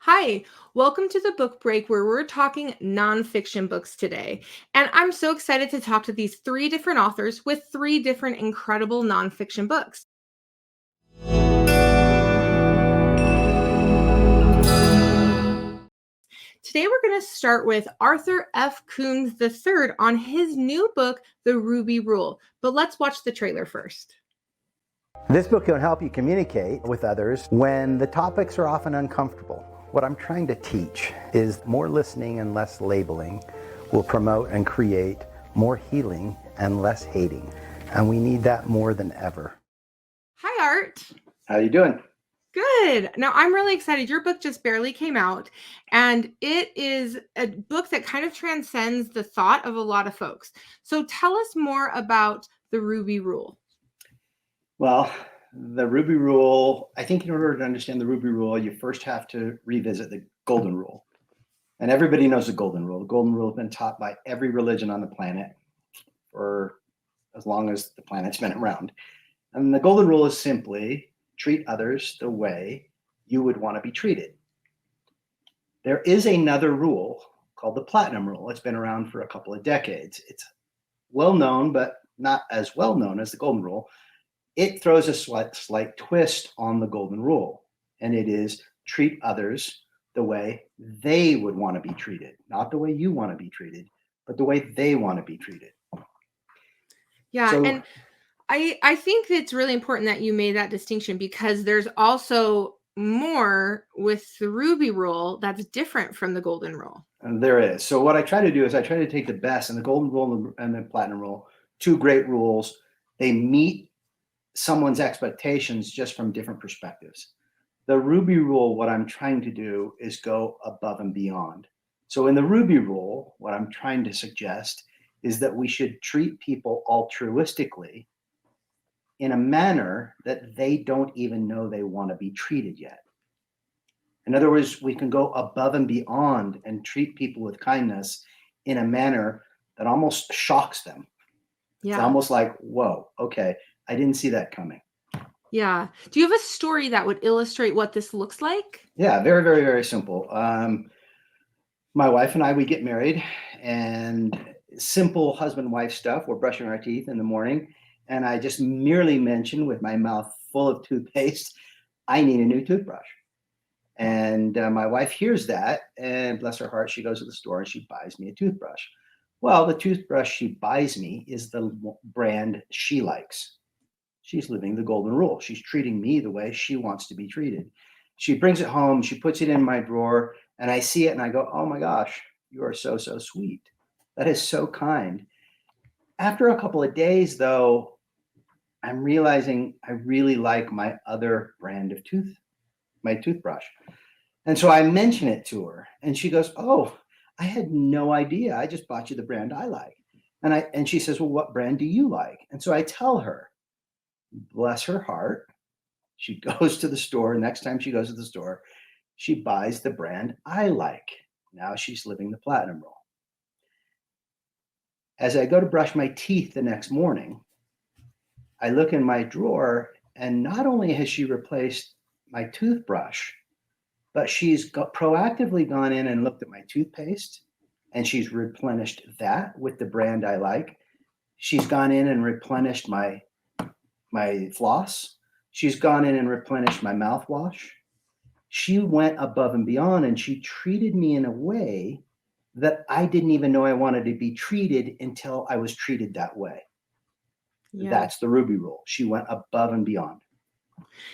Hi, welcome to the book break where we're talking nonfiction books today. And I'm so excited to talk to these three different authors with three different incredible nonfiction books. Today we're going to start with Arthur F. Coombs III on his new book, The Ruby Rule. But let's watch the trailer first. This book can help you communicate with others when the topics are often uncomfortable. What I'm trying to teach is more listening and less labeling will promote and create more healing and less hating. And we need that more than ever. Hi, Art. How you doing? Good. Now, I'm really excited. Your book just barely came out, and it is a book that kind of transcends the thought of a lot of folks. So tell us more about the Ruby Rule. Well, the Ruby Rule, I think in order to understand the Ruby Rule, you first have to revisit the Golden Rule. And everybody knows the Golden Rule. The Golden Rule has been taught by every religion on the planet for as long as the planet's been around. And the Golden Rule is simply treat others the way you would want to be treated. There is another rule called the Platinum Rule. It's been around for a couple of decades. It's well known, but not as well known as the Golden Rule. It throws a slight twist on the Golden Rule, and it is treat others the way they would want to be treated, not the way you want to be treated, but the way they want to be treated. Yeah, and I think it's really important that you made that distinction because there's also more with the Ruby Rule that's different from the Golden Rule. And there is. So what I try to do is I try to take the best in the Golden Rule and the Platinum Rule, two great rules. They meet someone's expectations just from different perspectives. The Ruby Rule, what I'm trying to do is go above and beyond. So in the Ruby Rule, what I'm trying to suggest is that we should treat people altruistically in a manner that they don't even know they want to be treated yet. In other words, we can go above and beyond and treat people with kindness in a manner that almost shocks them. Yeah. It's almost like, whoa, okay, I didn't see that coming. Yeah. Do you have a story that would illustrate what this looks like? Yeah, very, very, very simple. My wife and I, we get married, and simple husband-wife stuff. We're brushing our teeth in the morning, and I just merely mention with my mouth full of toothpaste, I need a new toothbrush. And my wife hears that, and bless her heart, she goes to the store and she buys me a toothbrush. Well, the toothbrush she buys me is the brand she likes. She's living the Golden Rule. She's treating me the way she wants to be treated. She brings it home, she puts it in my drawer, and I see it and I go, oh my gosh, you are so, so sweet. That is so kind. After a couple of days, though, I'm realizing I really like my other brand of my toothbrush. And so I mention it to her and she goes, oh, I had no idea. I just bought you the brand I like. And she says, well, what brand do you like? And so I tell her, bless her heart, she goes to the store. Next time she goes to the store, she buys the brand I like. Now she's living the Platinum Rule. As I go to brush my teeth the next morning, I look in my drawer, and not only has she replaced my toothbrush, but she's proactively gone in and looked at my toothpaste, and she's replenished that with the brand I like. She's gone in and replenished my floss. She's gone in and replenished my mouthwash. She went above and beyond, and she treated me in a way that I didn't even know I wanted to be treated until I was treated that way. Yeah. That's the Ruby Rule. She went above and beyond.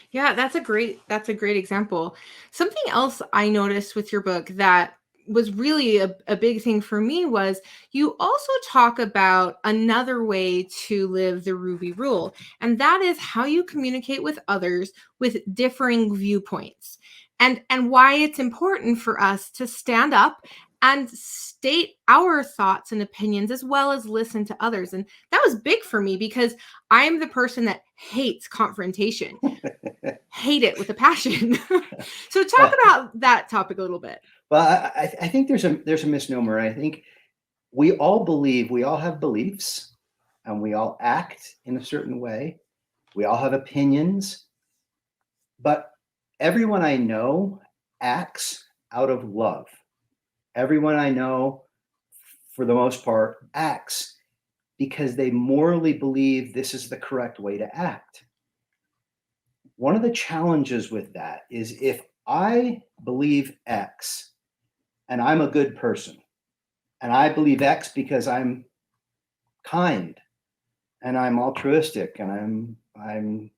Yeah, that's a great example. Something else I noticed with your book that was really a big thing for me was you also talk about another way to live the Ruby Rule, and that is how you communicate with others with differing viewpoints and why it's important for us to stand up and state our thoughts and opinions as well as listen to others. And that was big for me because I'm the person that hates confrontation, hate it with a passion. So talk about that topic a little bit. Well, I think there's a misnomer. I think we all have beliefs, and we all act in a certain way. We all have opinions, but everyone I know acts out of love. Everyone I know, for the most part, acts because they morally believe this is the correct way to act. One of the challenges with that is if I believe X and I'm a good person, and I believe X because I'm kind and I'm altruistic and I'm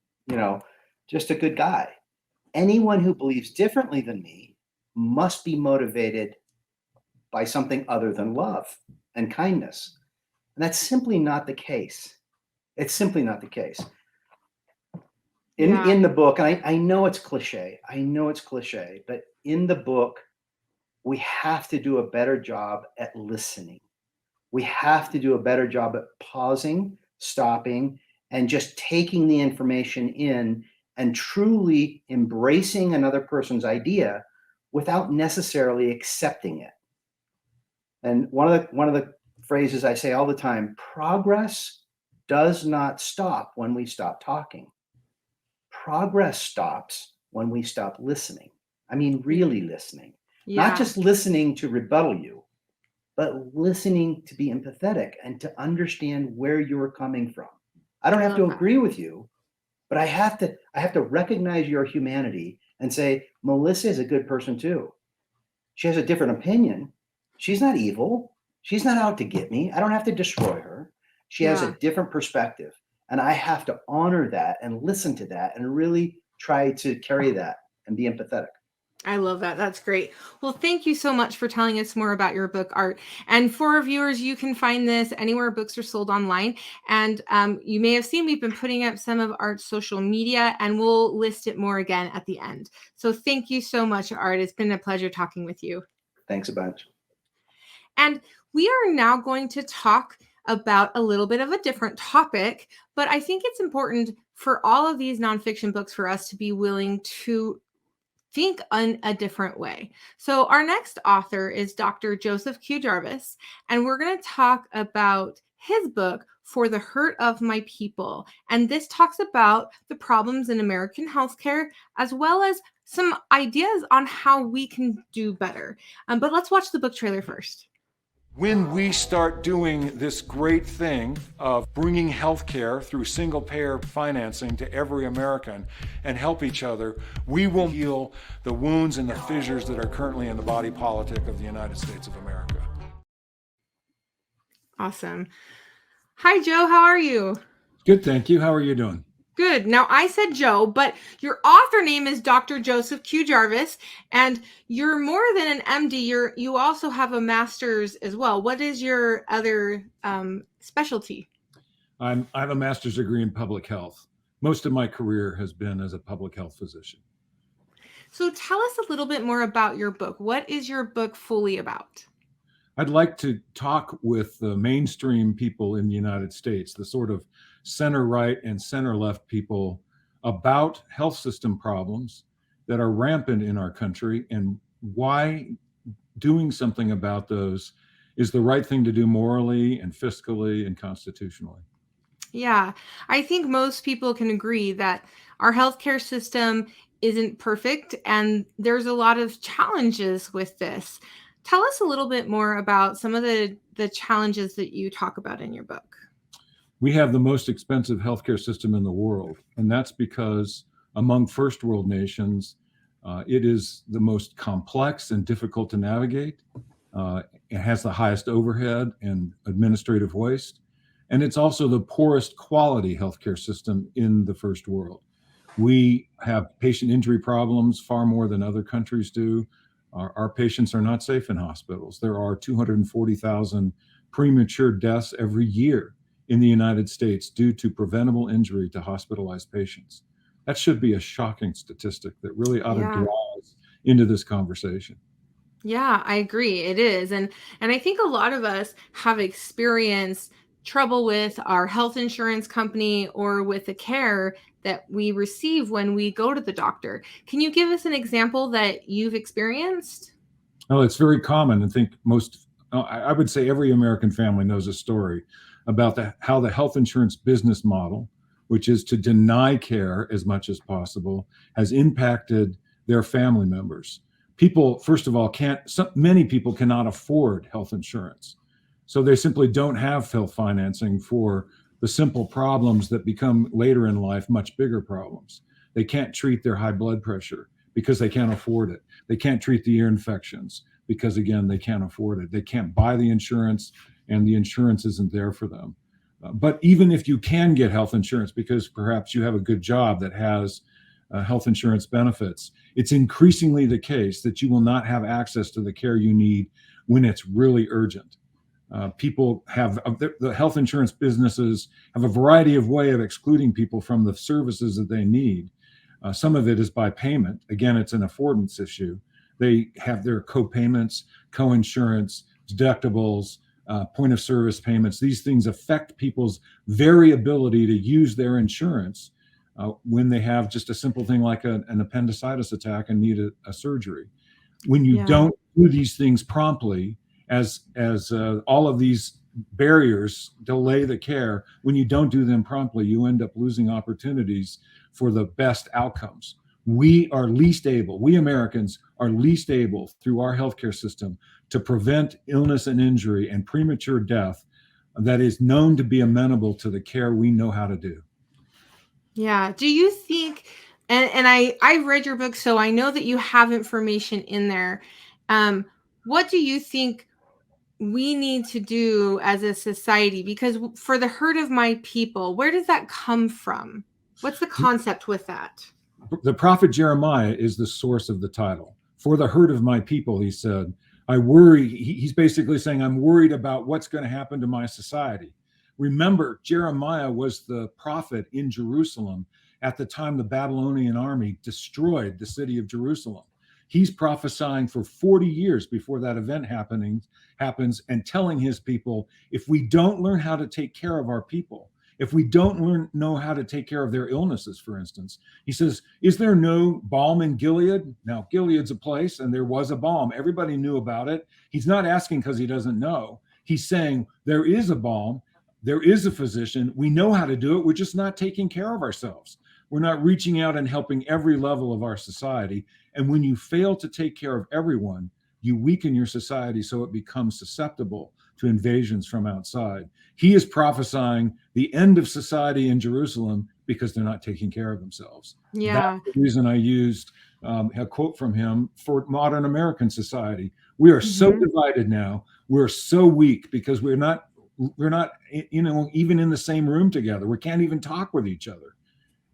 just a good guy. Anyone who believes differently than me must be motivated by something other than love and kindness. And that's simply not the case. It's simply not the case. In the book, and I know it's cliche, but in the book, we have to do a better job at listening. We have to do a better job at pausing, stopping, and just taking the information in and truly embracing another person's idea without necessarily accepting it. And one of the phrases I say all the time, progress does not stop when we stop talking. Progress stops when we stop listening. I mean, really listening. Not just listening to rebuttal you, but listening to be empathetic and to understand where you're coming from. I don't have to agree with you, but I have to recognize your humanity and say, Melissa is a good person too. She has a different opinion. She's not evil. She's not out to get me. I don't have to destroy her. She has a different perspective. And I have to honor that and listen to that and really try to carry that and be empathetic. I love that. That's great. Well, thank you so much for telling us more about your book, Art. And for our viewers, you can find this anywhere books are sold online. And you may have seen we've been putting up some of Art's social media, and we'll list it more again at the end. So thank you so much, Art. It's been a pleasure talking with you. Thanks a bunch. And we are now going to talk about a little bit of a different topic, but I think it's important for all of these nonfiction books for us to be willing to think in a different way. So our next author is Dr. Joseph Q. Jarvis, and we're going to talk about his book, For the Hurt of My People. And this talks about the problems in American healthcare, as well as some ideas on how we can do better. But let's watch the book trailer first. When we start doing this great thing of bringing healthcare through single-payer financing to every American and help each other, we will heal the wounds and the fissures that are currently in the body politic of the United States of America. Awesome. Hi, Joe. How are you? Good, thank you. How are you doing? Good. Now, I said Joe, but your author name is Dr. Joseph Q. Jarvis, and you're more than an MD. You also have a master's as well. What is your other specialty? I have a master's degree in public health. Most of my career has been as a public health physician. So tell us a little bit more about your book. What is your book fully about? I'd like to talk with the mainstream people in the United States, the sort of center-right and center-left people, about health system problems that are rampant in our country and why doing something about those is the right thing to do morally and fiscally and constitutionally. Yeah, I think most people can agree that our healthcare system isn't perfect and there's a lot of challenges with this. Tell us a little bit more about some of the challenges that you talk about in your book. We have the most expensive healthcare system in the world, and that's because among first world nations, it is the most complex and difficult to navigate. It has the highest overhead and administrative waste, and it's also the poorest quality healthcare system in the first world. We have patient injury problems far more than other countries do. Our patients are not safe in hospitals. There are 240,000 premature deaths every year in the United States due to preventable injury to hospitalized patients. That should be a shocking statistic that really ought to draw us into this conversation. Yeah, I agree. It is. And I think a lot of us have experienced trouble with our health insurance company or with the care that we receive when we go to the doctor. Can you give us an example that you've experienced? Oh, it's very common. I would say every American family knows a story about how the health insurance business model, which is to deny care as much as possible, has impacted their family members. People, first of all, many people cannot afford health insurance. So they simply don't have health financing for the simple problems that become later in life much bigger problems. They can't treat their high blood pressure because they can't afford it. They can't treat the ear infections because, again, they can't afford it. They can't buy the insurance, and the insurance isn't there for them. But even if you can get health insurance because perhaps you have a good job that has health insurance benefits, it's increasingly the case that you will not have access to the care you need when it's really urgent. People have, the health insurance businesses have a variety of ways of excluding people from the services that they need. Some of it is by payment. Again, it's an affordance issue. They have their co-payments, co-insurance, deductibles, point of service payments. These things affect people's very ability to use their insurance when they have just a simple thing like an appendicitis attack and need a surgery. When you don't do these things promptly, as all of these barriers delay the care, when you don't do them promptly, you end up losing opportunities for the best outcomes. We Americans are least able through our healthcare system to prevent illness and injury and premature death that is known to be amenable to the care we know how to do. Yeah. Do you think, and I've read your book, so I know that you have information in there. What do you think we need to do as a society? Because for the herd of my people, where does that come from? What's the concept with that? The prophet Jeremiah is the source of the title. For the herd of my people, he said, I worry. He's basically saying, I'm worried about what's going to happen to my society. Remember, Jeremiah was the prophet in Jerusalem at the time the Babylonian army destroyed the city of Jerusalem. He's prophesying for 40 years before that event happens and telling his people, if we don't learn how to take care of our people, if we don't know how to take care of their illnesses, for instance, he says, is there no balm in Gilead? Now, Gilead's a place and there was a balm. Everybody knew about it. He's not asking because he doesn't know. He's saying there is a balm. There is a physician. We know how to do it. We're just not taking care of ourselves. We're not reaching out and helping every level of our society. And when you fail to take care of everyone, you weaken your society so it becomes susceptible to invasions from outside. He is prophesying the end of society in Jerusalem because they're not taking care of themselves. Yeah. That's the reason I used a quote from him for modern American society. We are so divided now. We're so weak because we're not, even in the same room together. We can't even talk with each other.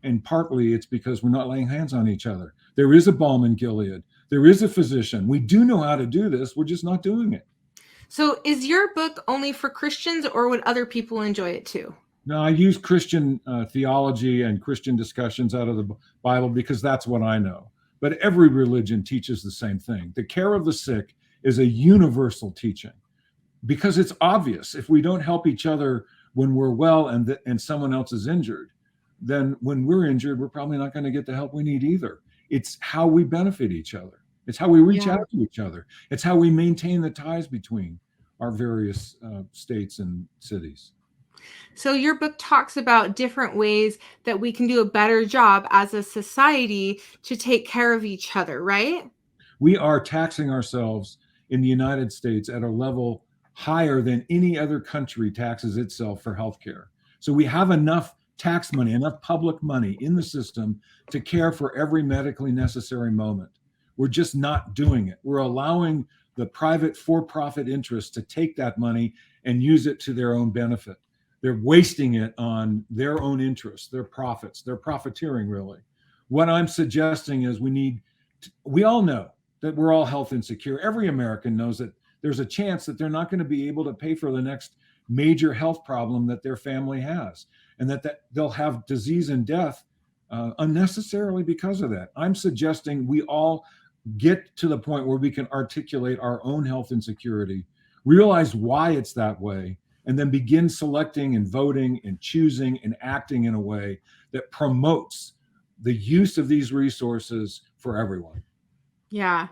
And partly it's because we're not laying hands on each other. There is a balm in Gilead. There is a physician. We do know how to do this. We're just not doing it. So is your book only for Christians, or would other people enjoy it too? No, I use Christian theology and Christian discussions out of the Bible because that's what I know. But every religion teaches the same thing. The care of the sick is a universal teaching because it's obvious. If we don't help each other when we're well and someone else is injured, then when we're injured, we're probably not going to get the help we need either. It's how we benefit each other. It's how we reach out to each other. It's how we maintain the ties between our various states and cities. So your book talks about different ways that we can do a better job as a society to take care of each other, right? We are taxing ourselves in the United States at a level higher than any other country taxes itself for healthcare. So we have enough tax money, enough public money in the system to care for every medically necessary moment. We're just not doing it. We're allowing the private for-profit interests to take that money and use it to their own benefit. They're wasting it on their own interests, their profits. They're profiteering, really. What I'm suggesting is we all know that we're all health insecure. Every American knows that there's a chance that they're not going to be able to pay for the next major health problem that their family has, and that they'll have disease and death unnecessarily because of that. I'm suggesting we all get to the point where we can articulate our own health insecurity, realize why it's that way, and then begin selecting and voting and choosing and acting in a way that promotes the use of these resources for everyone. Yeah.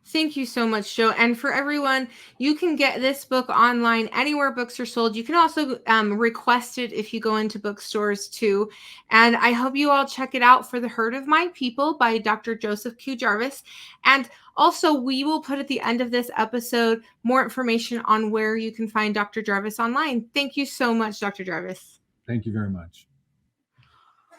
Thank you so much, Joe. And for everyone, you can get this book online anywhere books are sold. You can also request it if you go into bookstores too. And I hope you all check it out, For the Herd of My People by Dr. Joseph Q. Jarvis. And also, we will put at the end of this episode more information on where you can find Dr. Jarvis online. Thank you so much, Dr. Jarvis. Thank you very much.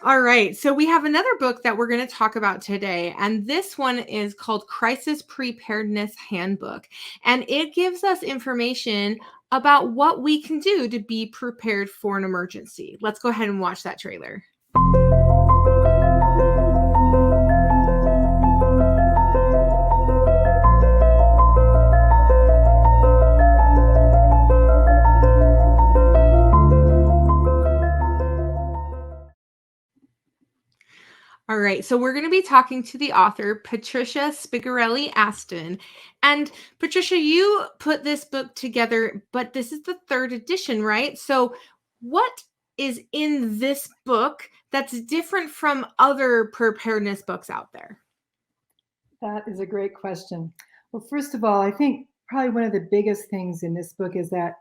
All right. So we have another book that we're going to talk about today. And this one is called Crisis Preparedness Handbook. And it gives us information about what we can do to be prepared for an emergency. Let's go ahead and watch that trailer. All right, so we're going to be talking to the author, Patricia Spigarelli Aston. And Patricia, you put this book together, but this is the 3rd edition, right? So what is in this book that's different from other preparedness books out there? That is a great question. Well, first of all, I think probably one of the biggest things in this book is that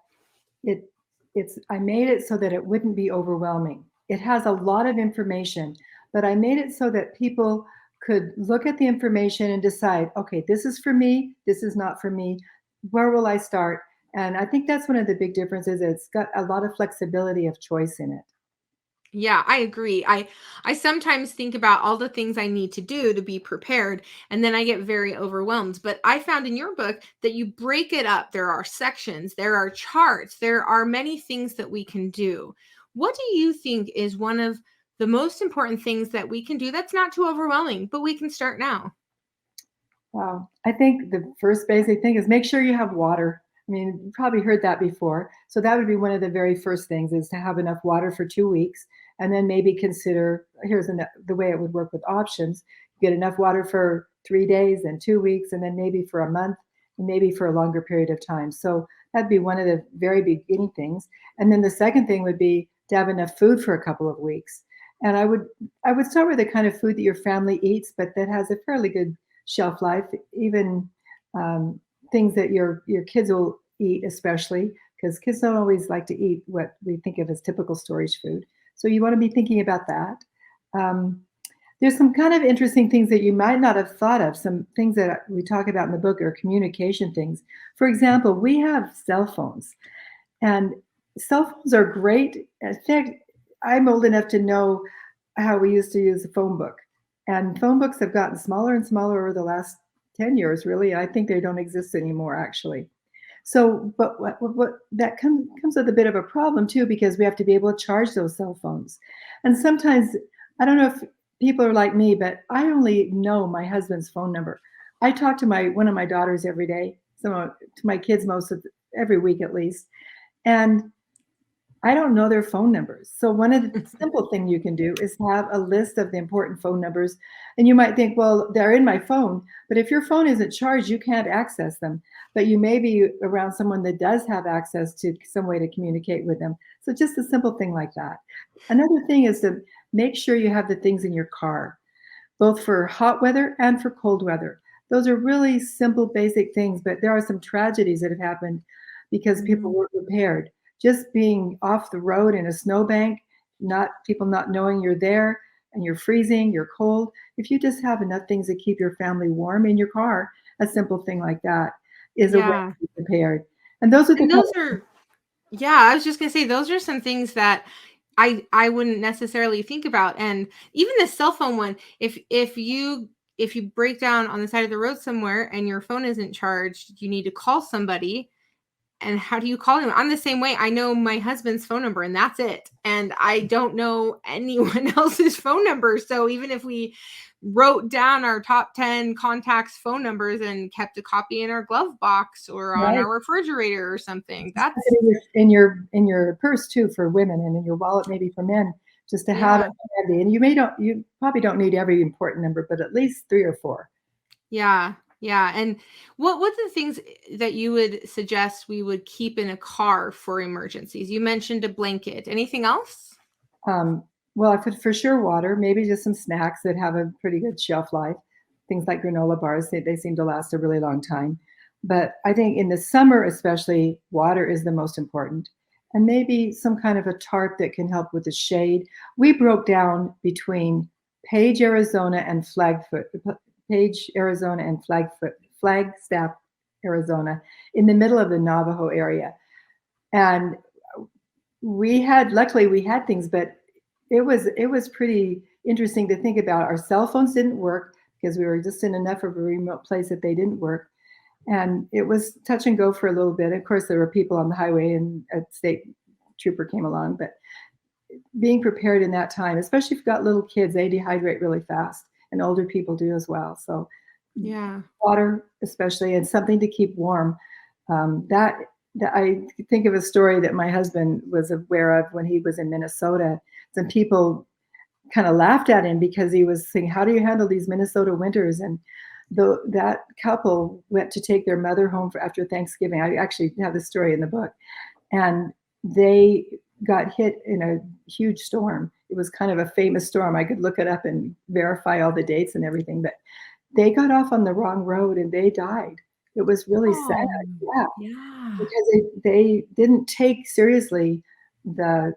I made it so that it wouldn't be overwhelming. It has a lot of information, but I made it so that people could look at the information and decide, okay, this is for me, this is not for me. Where will I start? And I think that's one of the big differences. It's got a lot of flexibility of choice in it. Yeah, I agree. I sometimes think about all the things I need to do to be prepared, and then I get very overwhelmed. But I found in your book that you break it up. There are sections, there are charts, there are many things that we can do. What do you think is one of the most important things that we can do that's not too overwhelming, but we can start now? Wow. I think the first basic thing is make sure you have water. I mean, you probably heard that before. So that would be one of the very first things, is to have enough water for 2 weeks. And then maybe consider, here's the way it would work with options. You get enough water for 3 days and 2 weeks, and then maybe for a month, and maybe for a longer period of time. So that'd be one of the very beginning things. And then the second thing would be to have enough food for a couple of weeks. And I would start with the kind of food that your family eats, but that has a fairly good shelf life, even things that your kids will eat, especially because kids don't always like to eat what we think of as typical storage food. So you want to be thinking about that. There's some kind of interesting things that you might not have thought of. Some things that we talk about in the book are communication things. For example, we have cell phones, and cell phones are great. In fact, I'm old enough to know how we used to use a phone book. And phone books have gotten smaller and smaller over the last 10 years, really. I think they don't exist anymore, actually. So, but what that comes with a bit of a problem too, because we have to be able to charge those cell phones. And sometimes, I don't know if people are like me, but I only know my husband's phone number. I talk to one of my daughters every day, to my kids every week at least. And I don't know their phone numbers. So one of the simple things you can do is have a list of the important phone numbers. And you might think, well, they're in my phone. But if your phone isn't charged, you can't access them. But you may be around someone that does have access to some way to communicate with them. So just a simple thing like that. Another thing is to make sure you have the things in your car, both for hot weather and for cold weather. Those are really simple, basic things, but there are some tragedies that have happened because people weren't prepared. Just being off the road in a snowbank, people not knowing you're there, and you're freezing, you're cold. If you just have enough things to keep your family warm in your car, a simple thing like that is a way to be prepared. And those are I was just gonna say, those are some things that I wouldn't necessarily think about. And even the cell phone one, if you break down on the side of the road somewhere and your phone isn't charged, you need to call somebody. And how do you call him? I'm the same way. I know my husband's phone number and that's it. And I don't know anyone else's phone number. So even if we wrote down our top 10 contacts phone numbers and kept a copy in our glove box or on our refrigerator or something, that's in your purse too for women, and in your wallet maybe for men, just to have it handy. And you probably don't need every important number, but at least 3 or 4. Yeah. Yeah. And what are the things that you would suggest we would keep in a car for emergencies? You mentioned a blanket. Anything else? Well, I put for sure water, maybe just some snacks that have a pretty good shelf life. things like granola bars, they seem to last a really long time. But I think in the summer especially, water is the most important. And maybe some kind of a tarp that can help with the shade. We broke down between Page, Arizona and Flagstaff, Arizona, in the middle of the Navajo area. And luckily we had things, but it was pretty interesting to think about. Our cell phones didn't work because we were just in enough of a remote place that they didn't work. And it was touch and go for a little bit. Of course, there were people on the highway and a state trooper came along, but being prepared in that time, especially if you've got little kids, they dehydrate really fast, and older people do as well. So Yeah. water especially, and something to keep warm. That I think of a story that my husband was aware of when he was in Minnesota. Some people kind of laughed at him because he was saying, how do you handle these Minnesota winters? And that couple went to take their mother home after Thanksgiving. I actually have the story in the book. And they got hit in a huge storm. It was kind of a famous storm. I could look it up and verify all the dates and everything, but they got off on the wrong road and they died. It was really sad. Yeah. Yeah. Because they didn't take seriously the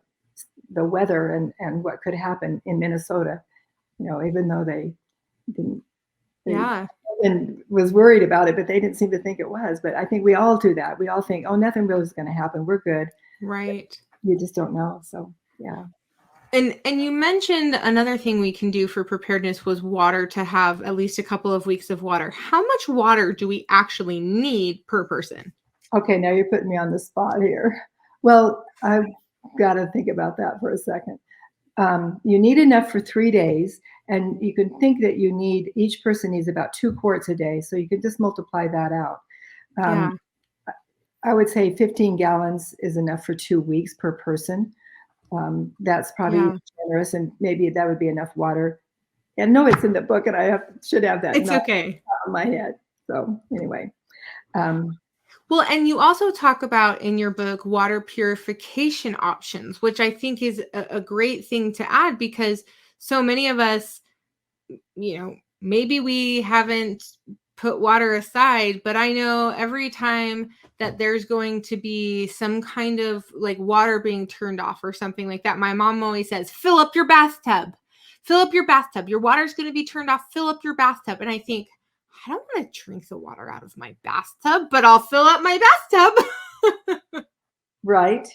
weather and what could happen in Minnesota, even though they didn't, Yeah. and was worried about it, but they didn't seem to think it was. But I think we all do that. We all think, oh, nothing really is going to happen. We're good. Right. You just don't know. So, yeah. And you mentioned another thing we can do for preparedness was water, to have at least a couple of weeks of water. How much water do we actually need per person? Okay, now you're putting me on the spot here. Well, I've got to think about that for a second. You need enough for 3 days, and you can think that each person needs about 2 quarts a day. So you can just multiply that out. Yeah. I would say 15 gallons is enough for 2 weeks per person. That's probably generous, and maybe that would be enough water. And no, it's in the book, and I should have that. It's okay. On my head. So anyway. Well, and you also talk about in your book water purification options, which I think is a great thing to add, because so many of us, maybe we haven't put water aside, but I know every time that there's going to be some kind of like water being turned off or something like that, my mom always says, fill up your bathtub. Fill up your bathtub. Your water's going to be turned off. Fill up your bathtub. And I think, I don't want to drink the water out of my bathtub, but I'll fill up my bathtub. Right.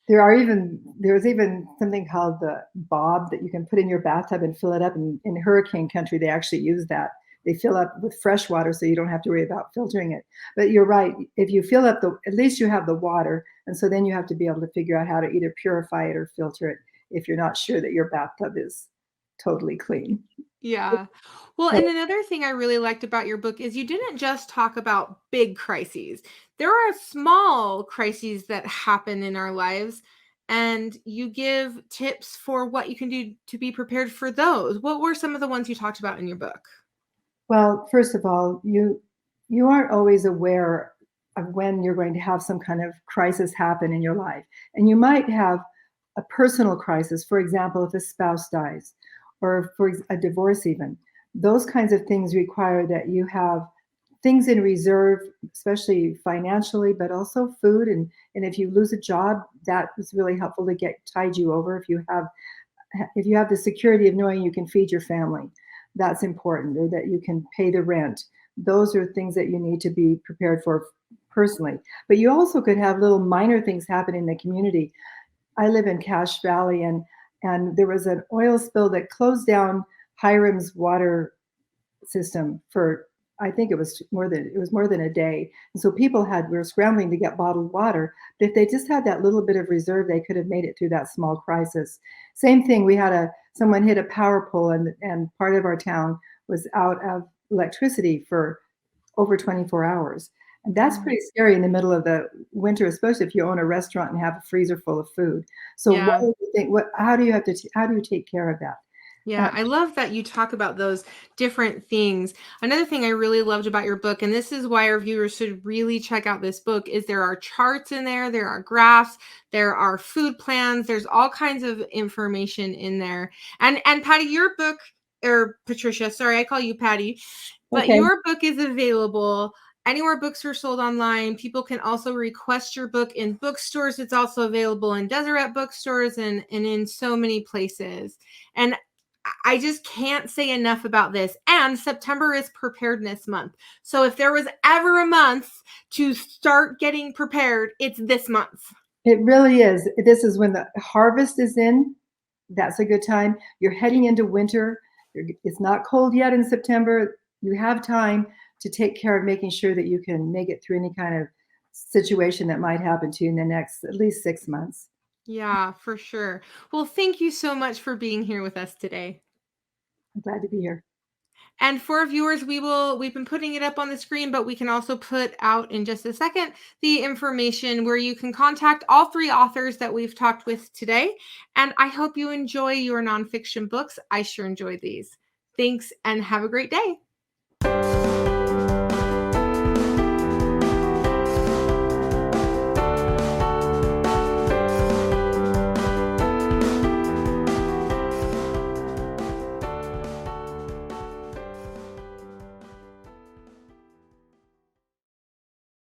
There's even something called the bob that you can put in your bathtub and fill it up. In hurricane country, they actually use that. They fill up with fresh water, so you don't have to worry about filtering it. But you're right. If you fill up at least you have the water. And so then you have to be able to figure out how to either purify it or filter it if you're not sure that your bathtub is totally clean. Yeah. Well, and another thing I really liked about your book is you didn't just talk about big crises. There are small crises that happen in our lives, and you give tips for what you can do to be prepared for those. What were some of the ones you talked about in your book? Well, first of all, you aren't always aware of when you're going to have some kind of crisis happen in your life. And you might have a personal crisis, for example, if a spouse dies, or for a divorce even. Those kinds of things require that you have things in reserve, especially financially, but also food. And if you lose a job, that is really helpful to tide you over. If you have the security of knowing you can feed your family, that's important, or that you can pay the rent. Those are things that you need to be prepared for personally. But you also could have little minor things happen in the community. I live in Cache Valley, and there was an oil spill that closed down Hiram's water system for, I think it was more than a day. And so people were scrambling to get bottled water. But if they just had that little bit of reserve, they could have made it through that small crisis. Same thing, we had someone hit a power pole, and part of our town was out of electricity for over 24 hours. And that's pretty scary in the middle of the winter, especially if you own a restaurant and have a freezer full of food. So what do you think? How do you take care of that? Yeah, I love that you talk about those different things. Another thing I really loved about your book, and this is why our viewers should really check out this book, is there are charts in there, there are graphs, there are food plans, there's all kinds of information in there. And Patty, your book, or Patricia, sorry, I call you Patty. But Okay. your book is available anywhere books are sold online. People can also request your book in bookstores. It's also available in Deseret bookstores and in so many places. And I just can't say enough about this. And September is Preparedness Month. So if there was ever a month to start getting prepared, it's this month. It really is. This is when the harvest is in. That's a good time. You're heading into winter. It's not cold yet in September. You have time to take care of making sure that you can make it through any kind of situation that might happen to you in the next at least 6 months. Yeah, for sure. Well, thank you so much for being here with us today. I'm glad to be here. And for our viewers, we've been putting it up on the screen, but we can also put out in just a second the information where you can contact all 3 authors that we've talked with today. And I hope you enjoy your nonfiction books. I sure enjoyed these. Thanks and have a great day.